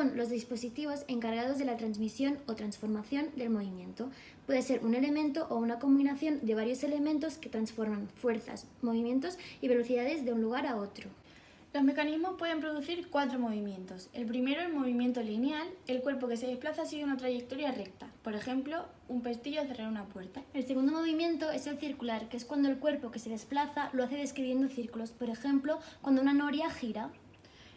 son los dispositivos encargados de la transmisión o transformación del movimiento. Puede ser un elemento o una combinación de varios elementos que transforman fuerzas, movimientos y velocidades de un lugar a otro. Los mecanismos pueden producir 4 movimientos. El primero, el movimiento lineal. El cuerpo que se desplaza sigue una trayectoria recta. Por ejemplo, un pestillo al cerrar una puerta. El segundo movimiento es el circular, que es cuando el cuerpo que se desplaza lo hace describiendo círculos. Por ejemplo, cuando una noria gira.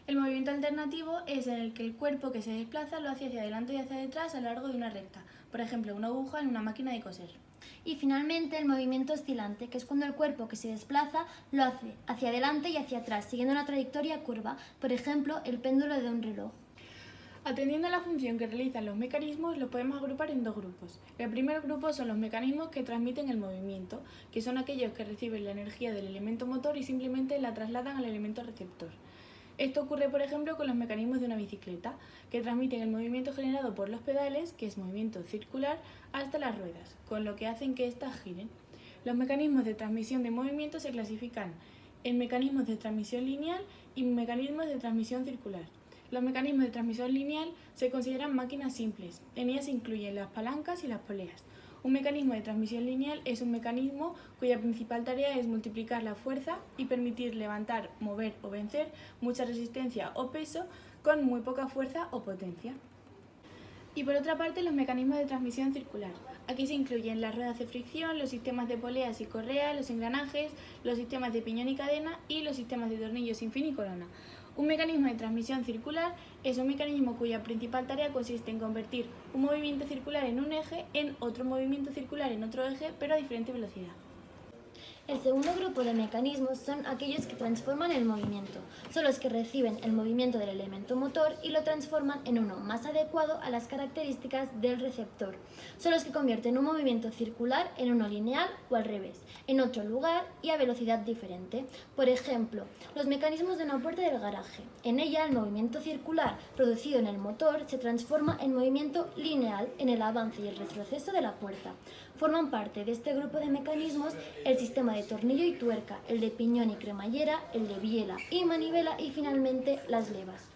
El movimiento alternativo es en el que el cuerpo que se desplaza lo hace hacia adelante y hacia detrás a lo largo de una recta. Por ejemplo, una aguja en una máquina de coser. Y finalmente el movimiento oscilante, que es cuando el cuerpo que se desplaza lo hace hacia adelante y hacia atrás, siguiendo una trayectoria curva, por ejemplo, el péndulo de un reloj. Atendiendo a la función que realizan los mecanismos, los podemos agrupar en 2 grupos. El primer grupo son los mecanismos que transmiten el movimiento, que son aquellos que reciben la energía del elemento motor y simplemente la trasladan al elemento receptor. Esto ocurre, por ejemplo, con los mecanismos de una bicicleta, que transmiten el movimiento generado por los pedales, que es movimiento circular, hasta las ruedas, con lo que hacen que éstas giren. Los mecanismos de transmisión de movimiento se clasifican en mecanismos de transmisión lineal y mecanismos de transmisión circular. Los mecanismos de transmisión lineal se consideran máquinas simples. En ellas se incluyen las palancas y las poleas. Un mecanismo de transmisión lineal es un mecanismo cuya principal tarea es multiplicar la fuerza y permitir levantar, mover o vencer mucha resistencia o peso con muy poca fuerza o potencia. Y por otra parte, los mecanismos de transmisión circular. Aquí se incluyen las ruedas de fricción, los sistemas de poleas y correas, los engranajes, los sistemas de piñón y cadena y los sistemas de tornillos sin fin y corona. Un mecanismo de transmisión circular es un mecanismo cuya principal tarea consiste en convertir un movimiento circular en un eje en otro movimiento circular en otro eje, pero a diferente velocidad. El segundo grupo de mecanismos son aquellos que transforman el movimiento. Son los que reciben el movimiento del elemento motor y lo transforman en uno más adecuado a las características del receptor. Son los que convierten un movimiento circular en uno lineal o al revés, en otro lugar y a velocidad diferente. Por ejemplo, los mecanismos de una puerta del garaje. En ella, el movimiento circular producido en el motor se transforma en movimiento lineal en el avance y el retroceso de la puerta. Forman parte de este grupo de mecanismos el sistema de tornillo y tuerca, el de piñón y cremallera, el de biela y manivela y finalmente las levas.